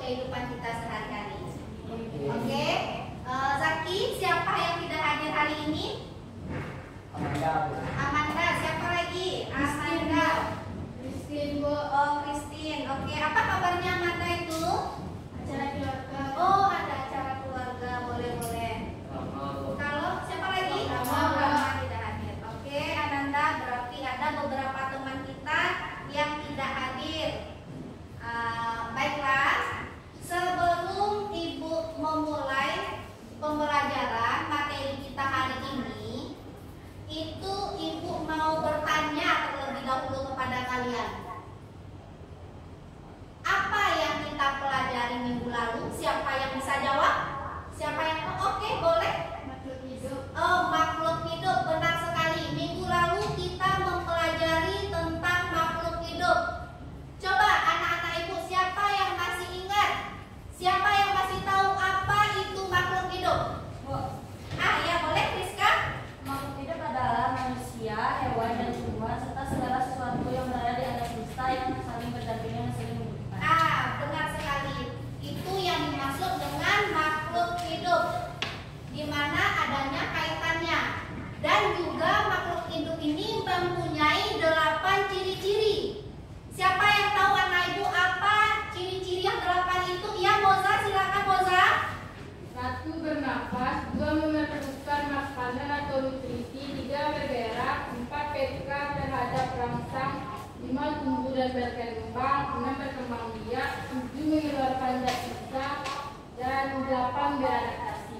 kehidupan kita sehari-hari. Oke, Zaki, siapa yang tidak hadir hari ini? Amanda, siapa lagi? Amanda, Christine, Bu. Oh, Christine. Oke, apa kabarnya Amanda itu? Acara keluarga. Oh, ada acara keluarga, boleh. Kalau siapa lagi? Rama tidak hadir. Oke, Ananda, berarti ada beberapa teman kita yang tidak hadir. Baiklah, sebelum Ibu memulai pembelajaran materi kita hari ini, itu Ibu mau bertanya terlebih dahulu kepada kalian. Apa yang kita pelajari minggu lalu? Siapa yang bisa jawab? Siapa yang oke, boleh? Makhluk hidup. Oh, makhluk hidup, benar sekali. Minggu lalu kita mempelajari tentang makhluk hidup. Coba anak-anak Ibu, siapa yang masih ingat? Siapa yang masih tahu apa itu makhluk hidup? Ya, boleh, Rizka? Makhluk hidup adalah manusia, hewan, dan tumbuhan serta segala sesuatu yang berada di alam semesta yang saling berdampingan dan saling membutuhkan. Benar sekali. Itu yang dimaksud dengan makhluk hidup, di mana adanya kaitannya. Dan juga makhluk hidup ini mempunyai 8 ciri-ciri. Siapa yang tahu anak Ibu apa ciri-ciri yang 8 itu? Ya, Moza, silakan Moza. 1. Bernafas, 2. Memerlukan makanan atau nutrisi, 3. Bergerak, 4. Peka terhadap rangsang, 5. Tumbuh dan berkembang, 6. Berkembang biak, 7. Mengeluarkan zat sisa, dan 8. Beradaptasi.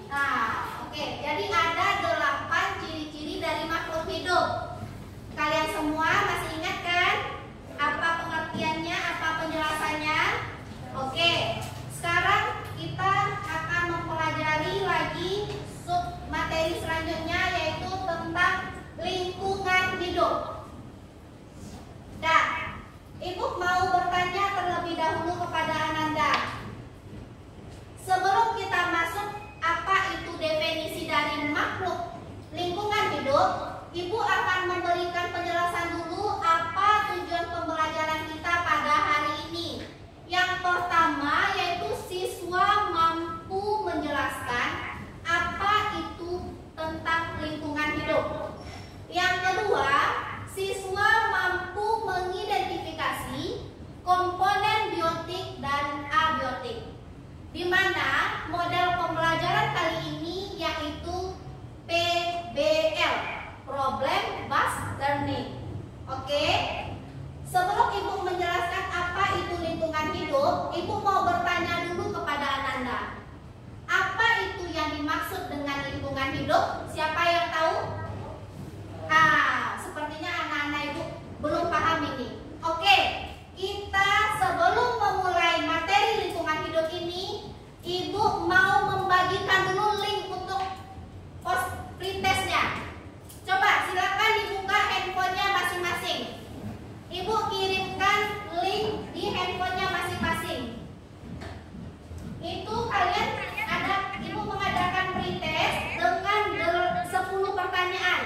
Oke, jadi ada 8 ciri-ciri dari makhluk hidup. Kalian semua masih ingat kan? Apa pengertiannya, apa penjelasannya? Oke, sekarang kita akan mempelajari lagi sub materi selanjutnya, yaitu tentang lingkungan hidup. Dan Ibu mau bertanya terlebih dahulu kepada Ananda. Sebelum kita masuk apa itu definisi dari makhluk lingkungan hidup, Ibu akan memberikan penjelasan dulu apa tujuan pembelajaran kita pada hari ini. Yang pertama yaitu siswa mampu menjelaskan apa itu tentang lingkungan hidup. Yang kedua, siswa mampu mengidentifikasi komponen biotik dan abiotik, di mana model pembelajaran kali ini yaitu PBL, Problem Based Learning. Oke? Sebelum Ibu menjelaskan apa itu lingkungan hidup, Ibu mau bertanya dulu kepada Ananda. Apa itu yang dimaksud dengan lingkungan hidup? Siapa yang tahu? Sepertinya anak-anak Ibu belum paham ini. Oke, kita sebelum memulai materi lingkungan hidup ini, Ibu mau membagikan dulu link untuk post pretestnya. Coba silakan dibuka handphonenya masing-masing. Ibu kirimkan link di handphonenya masing-masing. Itu kalian Ibu mengadakan pretest dengan 10 pertanyaan.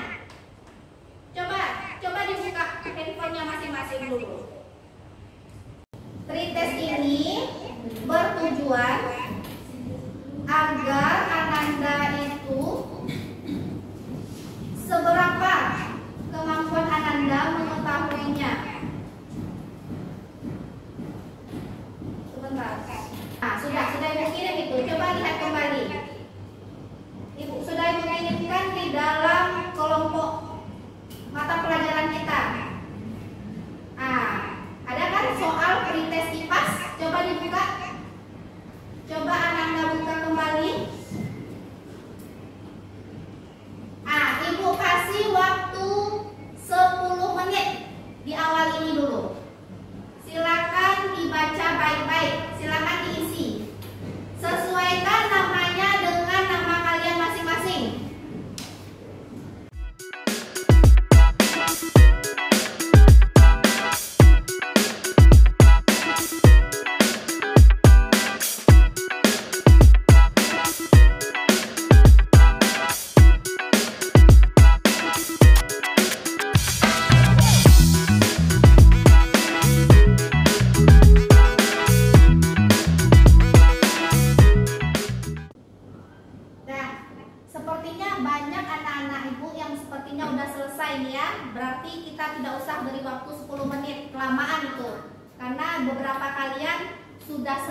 Coba dibuka handphonenya masing-masing dulu. Pretest ini bertujuan agar Ananda itu seberapa kemampuan Ananda mengetahuinya. Sebentar. Sudah Ibu kirim itu. Coba lihat kembali. Ibu sudah Ibu kirimkan di dalam kelompok mata pelajaran kita. Ada kan soal pretest IPAS? Coba dibuka. Coba Ananda buka kembali. Ibu kasih waktu 10 menit di awal ini dulu. Silakan dibaca baik-baik. Silakan diisi. Sesuaikan namanya dengan nama kalian masing-masing.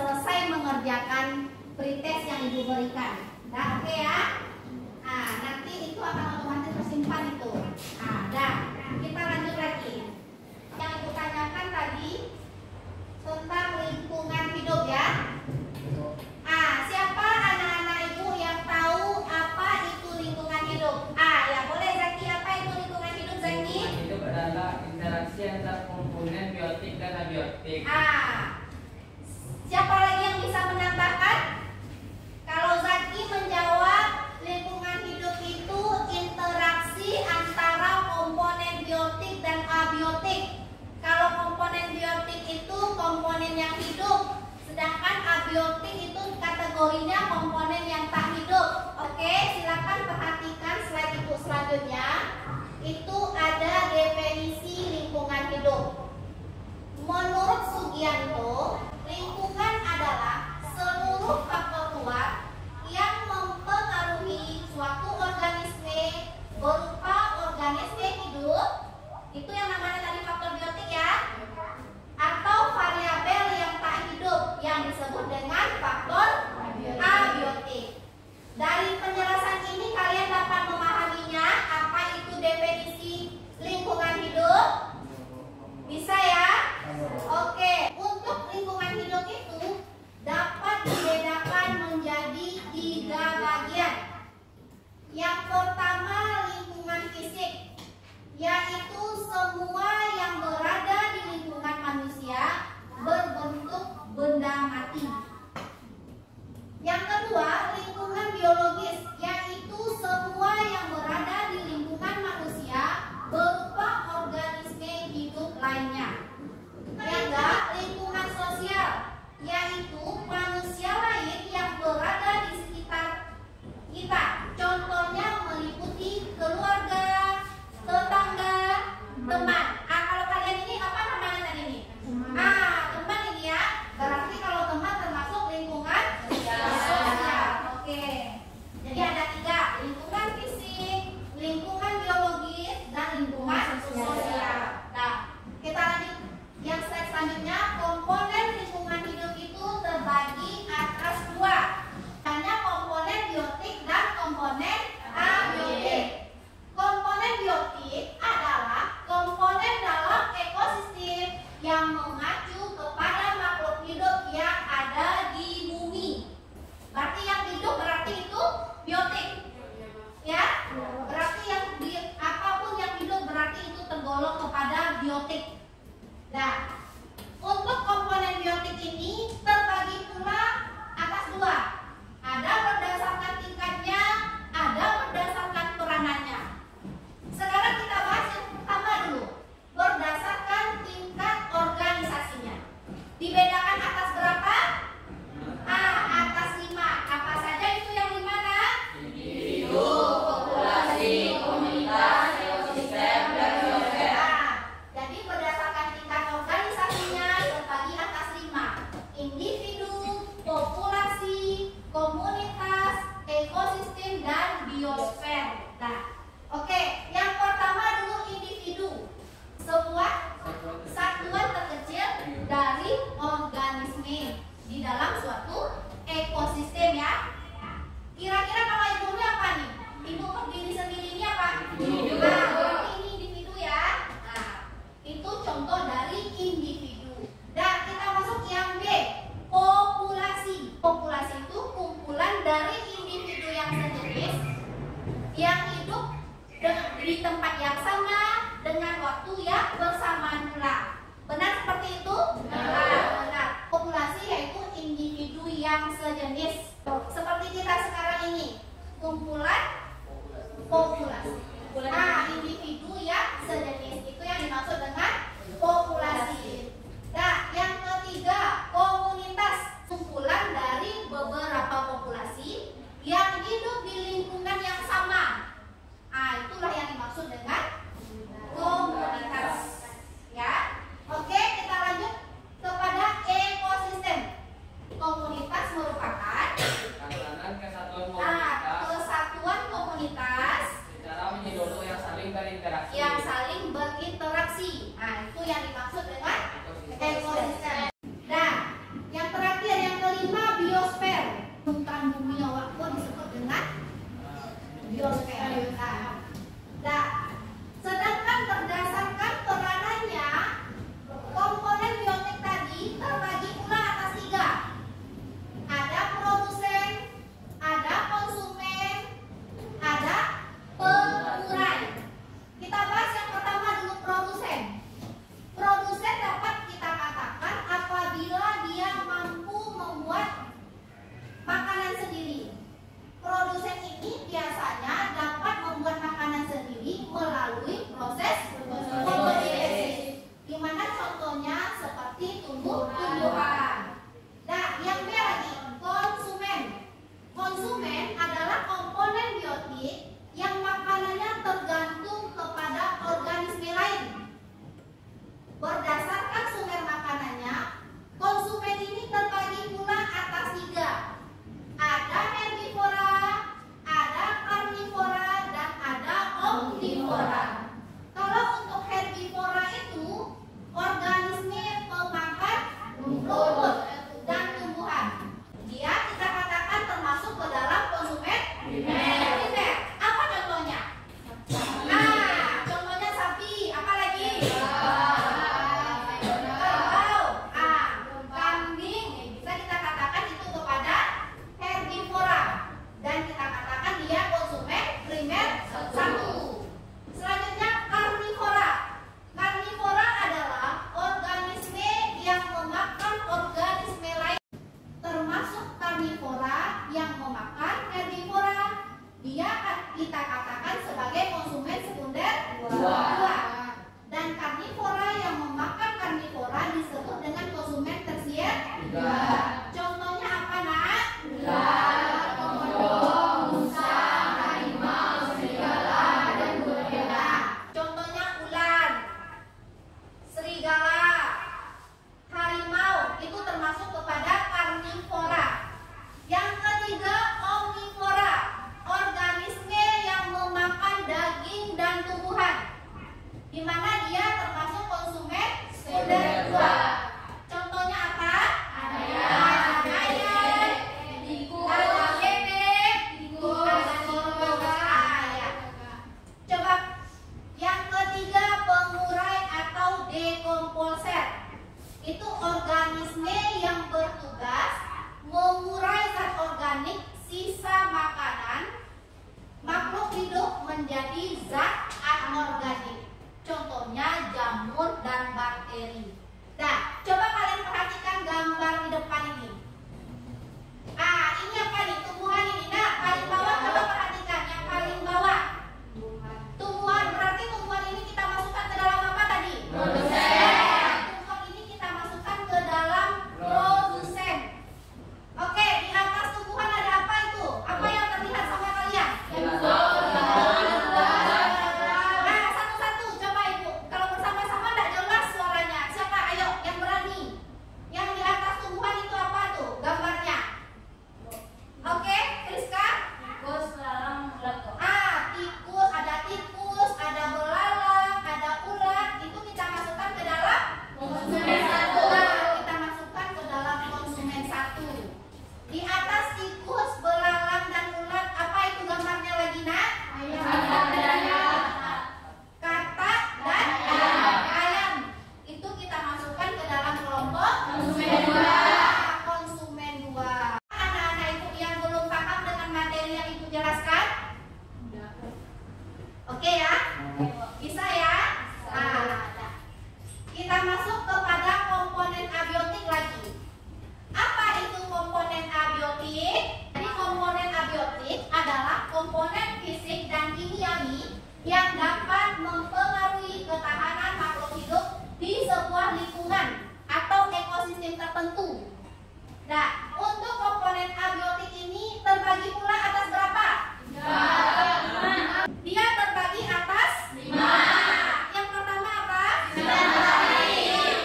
selesai mengerjakan pretest yang Ibu berikan. Nah, oke ya. Nah, nanti itu akan otomatis tersimpan itu. Nah, dah. Kita lanjut lagi. Yang Ibu tanyakan tadi tentang lingkungan hidup ya. Siapa anak-anak Ibu yang tahu apa itu lingkungan hidup? Ya boleh Zaki, apa itu lingkungan hidup Zaki? Lingkungan hidup adalah interaksi antar komponen biotik dan abiotik. Siapa lagi yang bisa menambahkan? Kalau Zaki menjawab lingkungan hidup itu interaksi antara komponen biotik dan abiotik. Kalau komponen biotik itu komponen yang hidup, sedangkan abiotik itu kategorinya komponen yang tak hidup. Oke, silakan perhatikan slide Ibu selanjutnya. Itu ada definisi lingkungan hidup. Menurut Sugianto, lingkungan adalah seluruh faktor luar yang mempengaruhi suatu organisme berupa organisme hidup, itu yang namanya tadi faktor biotik ya, atau variabel yang tak hidup yang disebut dengan faktor abiotik. Dari penjelasan ini kalian dapat memahaminya apa itu definisi lingkungan hidup? Bisa ya? Oke, untuk lingkungan hidup itu dapat dibedakan menjadi 3 bagian. Yang pertama lingkungan fisik, yaitu semua yang berada di lingkungan manusia berbentuk benda mati. Yang kedua lingkungan biologis, yaitu semua yang berada di lingkungan manusia berupa organisme hidup lainnya. Ketiga, lingkungan sosial, yaitu manusia lain yang berada di sekitar kita. Contohnya meliputi keluarga, tetangga, teman. Kalau kalian ini apa namanya tadi ini? Teman ini ya. Berarti kalau teman termasuk lingkungan sosial. Oke. Jadi ada 3, lingkungan fisik, lingkungan biologis, dan lingkungan sosial. Nah, kita lanjut. Yang slide selanjutnya, komponen lingkungan hidup itu terbagi atas 2. Hanya komponen biotik dan komponen abiotik. Komponen biotik adalah komponen dalam ekosistem yang mengacu kepada makhluk hidup yang ada di bumi. Berarti yang hidup berarti itu biotik. Ya? Berarti apapun yang hidup berarti itu tergolong kepada biotik. Nah, untuk komponen biotik ini terbagi pula atas 2. Ada berdasarkan tingkatnya, ada berdasarkan peranannya. Sekarang kita bahas yang pertama dulu, berdasarkan tingkat organisasinya. Dibedakan atas berapa? Atas 5. Apa saja itu yang 5 nah? Individu, populasi, komunitas, ekosistem, dan biosfer. Jadi berdasarkan tingkat organisasinya terbagi atas 5. Individu, populasi, komunitas, ekosistem, dan biosfer. Nah, oke, yang pertama dulu individu. Sebuah satuan terkecil dari organisme di dalam suatu ekosistem ya. Kira-kira kalau ibunya apa nih? Ibu berdiri sendiri ini apa? Individu. Berarti ini individu ya. Nah, itu contoh dari individu. Dan kita masuk yang B, populasi. Populasi itu kumpulan dari individu yang sejenis yang hidup di tempat yang sama dengan waktu yang bersamaan pula. Benar seperti itu? Benar. Populasi yaitu individu yang sejenis. Seperti kita sekarang ini, kumpulan populasi. Individu yang sejenis itu yang dimaksud dengan populasi. Nah, yang ketiga, komunitas. Kumpulan dari beberapa populasi yang hidup di lingkungan yang sama. Itulah yang dimaksud dengan komunitas. Ya. Oke, kita lanjut kepada ekosistem. Komunitas merupakan kesatuan komunitas kesatuan komunitas secara menyeluruh yang saling terintegrasi biosfer. Nah, sedangkan berdasarkan peranannya, komponen biotik tadi terbagi pula atas 3. Ada produsen, ada konsumen, ada pengurai. Kita bahas yang pertama dulu, produsen. Produsen dapat kita katakan apabila dia mampu membuat makanan sendiri. Produsen ini biasanya dapat membuat makanan sendiri melalui proses fotosintesis, di mana contohnya seperti tumbuh-tumbuhan. Nah, yang B lagi, konsumen. Konsumen adalah komponen biotik yang makanannya tergantung kepada organisme lain. Berdasarkan sumber makanannya, konsumen ini terbagi pula atas 3. Ada herbivora, ada karnivora, dan ada omnivora. Kalau untuk herbivora itu organisme pemakan rumput dan tumbuhan. Dia kita katakan termasuk ke dalam konsumen primer. Apa contohnya? Nah, contohnya sapi. Apa lagi? Kerbau, kambing. Bisa kita katakan itu kepada herbivora, dan kita katakan dia konsumen primer 1. Selanjutnya karnivora. Karnivora adalah organisme yang memakan organisme lain. Termasuk karnivora yang memakan herbivora, dia kita katakan sebagai konsumen sekunder 2. Dan karnivora yang memakan karnivora disebut dengan konsumen tersier 3. Contohnya apa, Nak? Ular, kodok, rusa, harimau, serigala, dan berbeda. Contohnya ular, serigala, harimau itu termasuk kepada karnivora. Yang ketiga, omnivora, organisme yang memakan daging dan tumbuhan, di mana dia termasuk konsumen sekunder 2. Contohnya apa? Ayam, tikus, bebek, coba. Yang ketiga, pengurai atau dekomposer. Itu organisme yang bertugas mengurai zat organik sisa makanan makhluk hidup menjadi zat anorganik. Contohnya jamur dan bakteri. Nah, coba kalian perhatikan gambar di depan ini. Ini apa nih? Tumbuhan ini. Nah, paling bawah coba perhatikan yang paling bawah. Tumbuhan, berarti tumbuhan ini kita masukkan ke dalam apa tadi? Produsen. Tumbuhan ini kita masukkan ke dalam produsen. Oke, di atas tumbuhan ada apa itu? Apa yang terlihat sama kalian? Nah, satu-satu coba Ibu. Kalau bersama-sama tidak jelas suaranya. Siapa? Ayo, yang berani. Yang di atas tumbuhan itu apa tuh gambarnya? Oke, Friska? Tikus, belalang, ulat kok. Tikus, ada belalang, ada ulat. Itu kita masukkan ke dalam konsumen 1. Kita masukkan ke dalam konsumen 1. Di atas tikus, belalang, dan ulat, apa itu gambarnya lagi, Nak? Katak dan ayam. Itu kita masukkan ke dalam kelompok konsumen 2. Konsumen 2. Anak-anak Ibu yang belum paham dengan materi yang Ibu jelaskan? Oke ya? Bisa ya? Kita masuk kepada komponen abiotik lagi. Apa itu komponen abiotik? Jadi komponen abiotik adalah komponen fisik dan kimiawi yang dapat mempengaruhi ketahanan makhluk hidup di sebuah lingkungan atau ekosistem tertentu. Nah, untuk komponen abiotik ini terbagi pula atas berapa? 5. Dia terbagi atas 5. Yang pertama apa? Sinar matahari.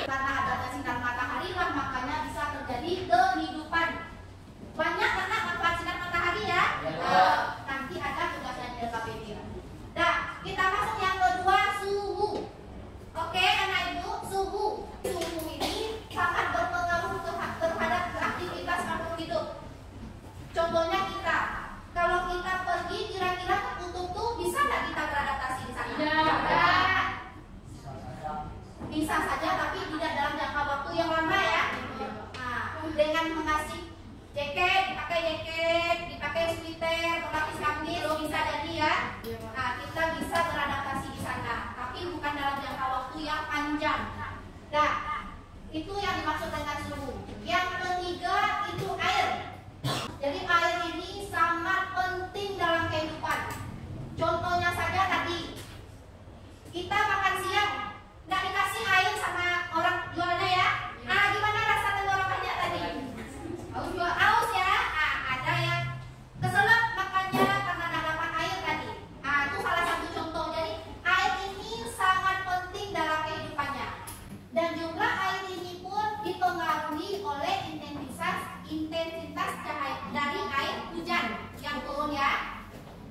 Karena adanya sinar matahari lah makanya bisa terjadi kehidupan. Banyak anak manfaat sinar matahari ya. Nanti ada tugasnya di LKPD. Nah, kita masuk yang kedua, suhu. Oke, anak Ibu, suhu. Suhu ini sangat berpengaruh terhadap bisa saja tapi tidak dalam jangka waktu yang lama ya. Nah, dengan mengasih jaket, dipakai sweater, berlapis kamis bisa jadi ya. Nah, kita bisa beradaptasi di sana, tapi bukan dalam jangka waktu yang panjang. Nah, itu yang dimaksud dengan suhu. Yang ketiga itu air. Jadi air ini sangat penting dalam kehidupan. Contohnya saja tadi kita makan siang nggak dikasih air sama orang jualnya ya. Gimana rasa tenggorokannya tadi? Aus ya. Ada yang keselak makannya karena nggak dapat air tadi. Itu salah satu contoh. Jadi air ini sangat penting dalam kehidupannya. Dan jumlah air ini pun dipengaruhi oleh intensitas cahaya dari air hujan yang turun ya.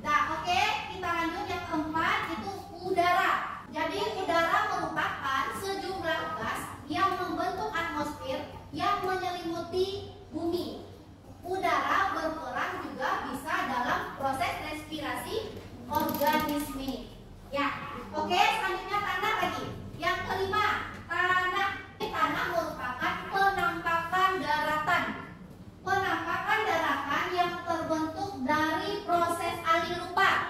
Nah, oke, kita lanjut yang keempat itu udara. Jadi udara merupakan sejumlah gas yang membentuk atmosfer yang menyelimuti bumi. Udara berperan juga bisa dalam proses respirasi organisme. Ya, oke, selanjutnya tanah lagi. Yang kelima, tanah merupakan penampakan daratan. Penampakan daratan yang terbentuk dari proses alir rupa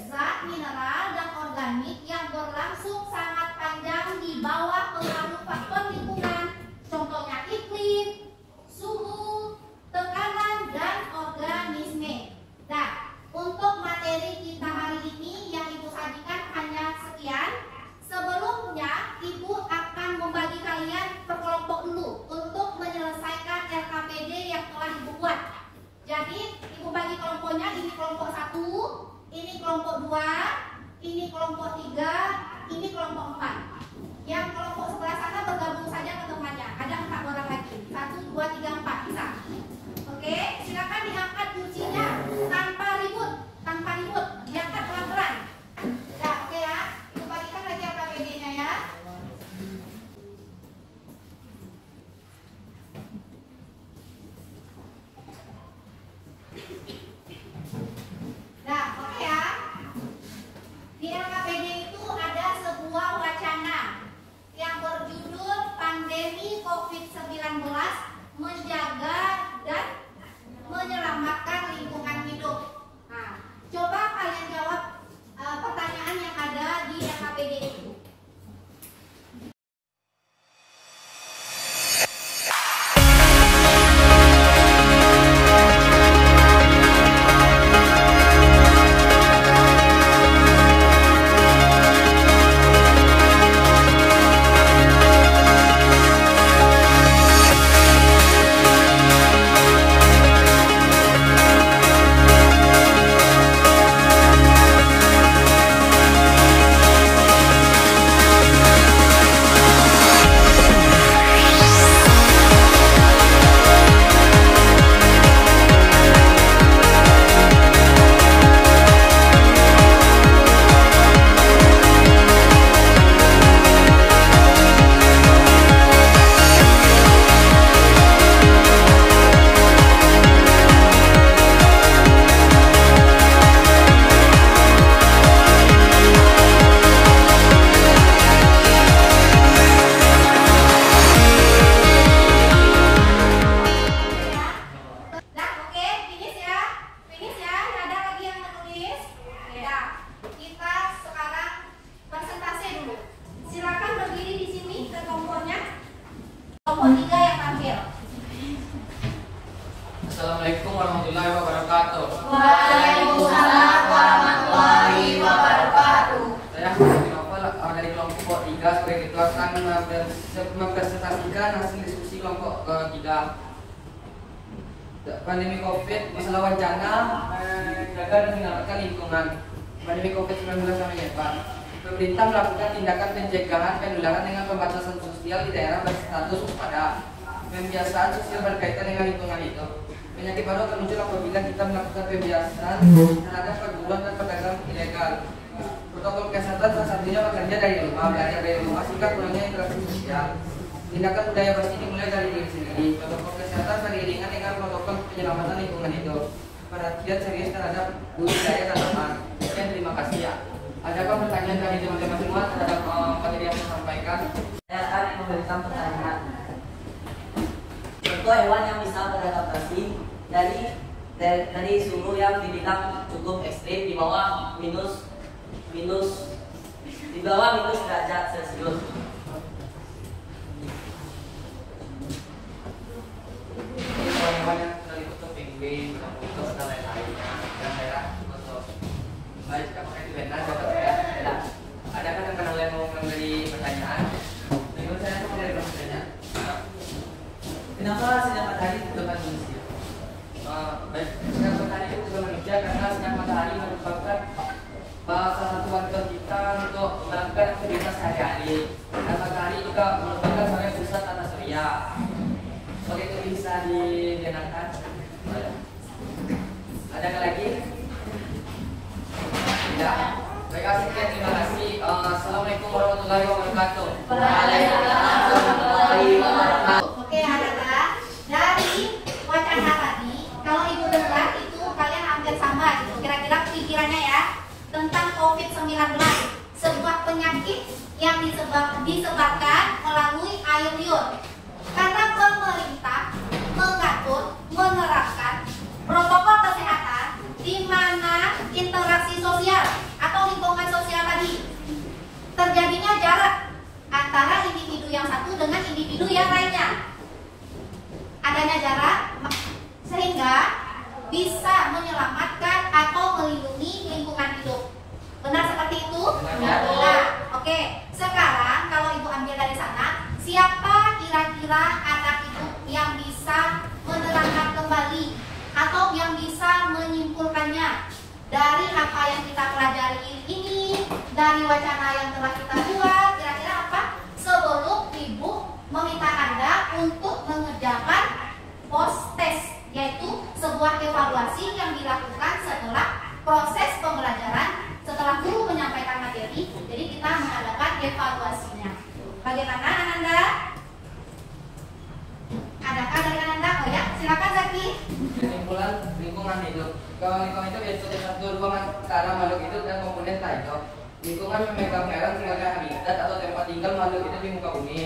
zat mineral dan organik yang berlangsung sangat panjang di bawah pengaruh faktor lingkungan, contohnya iklim, suhu, tekanan, dan organisme. Nah, untuk materi kita hari ini yang Ibu sajikan hanya sekian. Sebelumnya, Ibu akan membagi kalian per kelompok dulu untuk menyelesaikan LKPD yang telah Ibu buat. Jadi, Ibu bagi kelompoknya, ini kelompok 1, ini kelompok 2, ini kelompok 3, ini kelompok 4. Yang kelompok sebelah sana bergabung saja ke temannya. Ada 4 orang lagi. 1, 2, 3, 4. Bisa. Oke, silakan diangkat kursinya tanpa ribut. Diangkat pelan-pelan. Ya, oke ya. Ibu bagikan lagi LKPD-nya ya. Nah, oke ya. Di LKPD itu ada sebuah wacana yang berjudul pandemi COVID-19 menjaga dan menyelamatkan lingkungan hidup. Nah, coba kalian jawab pertanyaan yang ada di LKPD itu. Assalamualaikum warahmatullahi wabarakatuh. Waalaikumsalam warahmatullahi wabarakatuh. Saya Ahmad Novel dari kelompok 3 sebagai ketua akan mempresentasikan hasil diskusi kelompok ketiga. Pandemi COVID, masalah wacana jaga dan menyelamatkan lingkungan. Pandemi COVID-19 namanya Pak. Pemerintah melakukan tindakan pencegahan penularan dengan pembatasan sosial di daerah berstatus waspada. Pembiasaan sosial berkaitan dengan lingkungan itu. Penyakit baru akan muncul apabila kita melakukan pembiasaan terhadap perburuan dan perdagangan ilegal. Protokol kesehatan salah satunya bekerja dari rumah, belajar dari rumah, sehingga kurangnya interaksi sosial. Tindakan budaya bersih dimulai dari diri sendiri. Protokol kesehatan beriringan dengan protokol penyelamatan lingkungan itu. Perhatian serius terhadap budaya dan aman. Sekian, terima kasih ya. Adakah pertanyaan dari teman-teman semua terhadap materi yang saya sampaikan? memberikan pertanyaan. Contoh hewan yang bisa beradaptasi dari suhu yang dibilang cukup ekstrim di bawah minus derajat Celcius. Hewan yang terlibat itu penguin, itu dan lain-lainnya. Dan daerah untuk baik apakah itu benar atau tidak? Ada kan yang pernah yang mau memberi pertanyaan? Menurut saya itu dari pertanyaan. Kenapa sinar matahari ditentukan manusia? Baik, sinar matahari itu ditentukan manusia karena sinar matahari merupakan salah satu faktor kita untuk melakukan aktivitas sehari-hari. Dan matahari juga merupakan sebagai pusat tata surya. Oke, itu bisa didengarkan. Ada lagi? Tidak. Baik, sekian, terima kasih. Assalamualaikum warahmatullahi wabarakatuh. Waalaikumsalam warahmatullahi wabarakatuh. Oke, anak-anak, dari wacana tadi, kalau ibu dengar itu kalian hampir sama gitu. Kira-kira pikirannya ya tentang COVID-19, sebuah penyakit yang disebabkan melalui air liur. Karena pemerintah mengatur, menerapkan protokol kesehatan di mana interaksi sosial atau lingkungan sosial tadi terjadinya jarak antara individu yang satu dengan individu yang lainnya. Adanya jarak sehingga bisa menyelamatkan atau melindungi lingkungan hidup. Benar seperti itu? Benar. Oke, sekarang kalau ibu ambil dari sana, siapa kira-kira anak ibu yang bisa menerangkan kembali atau yang bisa menyimpulkannya dari apa yang kita pelajari ini, dari wacana yang telah kita buat, kira-kira apa? Sebelum ibu meminta Anda untuk mengerjakan post test, yaitu sebuah evaluasi yang dilakukan setelah proses pembelajaran, setelah guru menyampaikan materi. Jadi kita mengadakan evaluasinya. Bagaimana Ananda? Adakah dari Ananda? Oh ya, silakan Zaki. Kesimpulan lingkungan hidup. Kalau lingkungan itu yaitu satu ruangan antara makhluk hidup dan komponen hidup. Lingkungan memegang peran sebagai habitat atau tempat tinggal makhluk hidup di muka bumi.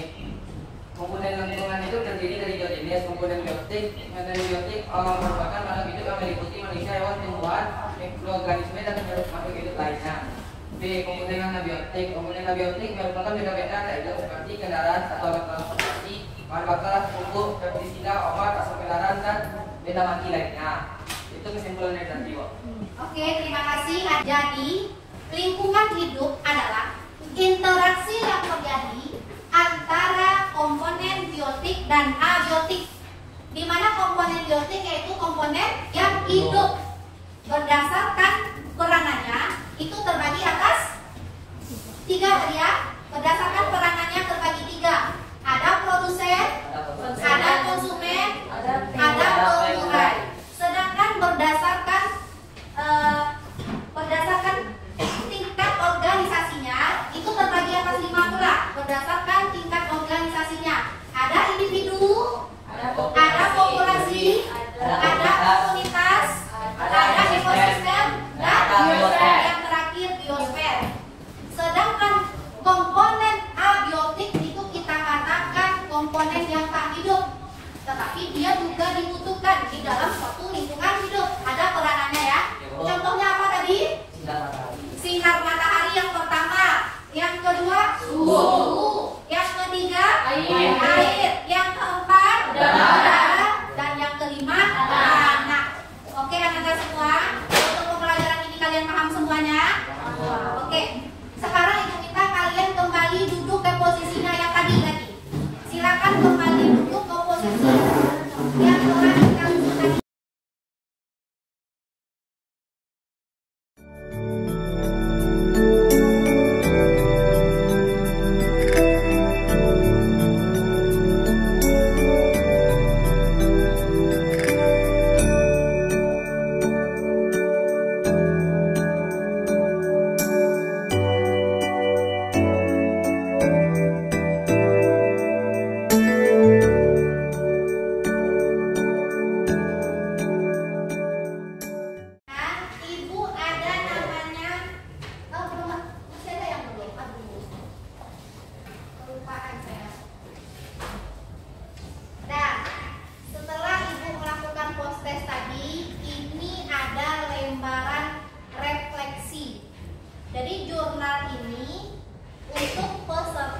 Komponen lingkungan itu terdiri dari dua jenis. Komponen biotik merupakan makhluk hidup yang meliputi manusia, hewan, tumbuhan, mikroorganisme dan makhluk hidup lainnya. B. Komponen abiotik. Komponen abiotik merupakan benda-benda tak hidup seperti kendaraan atau alat transportasi, bahan bakar, pupuk, pestisida, obat, asap kendaraan dan benda mati lainnya. Itu kesimpulan dari tadi, Wak. Oke, terima kasih. Jadi lingkungan hidup adalah interaksi yang terjadi antara komponen biotik dan abiotik, di mana komponen biotik yaitu komponen yang hidup. Berdasarkan peranannya itu terbagi atas 3 tadi ya. Berdasarkan peranannya terbagi 3. Ada produsen, ada konsumen, ada penggunaan. Sedangkan berdasarkan tingkat organisasinya itu terbagi atas 5 pula. Berdasarkan tingkat organisasinya ada individu, ada populasi, ada komunitas, ada ekosistem, dan yang terakhir biosfer. Sedangkan komponen abiotik itu kita katakan komponen yang tak hidup, tetapi dia juga dibutuhkan di dalam suatu lingkungan hidup. Ada peranannya ya. Contohnya apa tadi? Sinar matahari yang pertama. Yang kedua suhu. Yang ketiga air. Yang keempat udara. Dan yang kelima tanah. infeksi. Jadi jurnal ini untuk peserta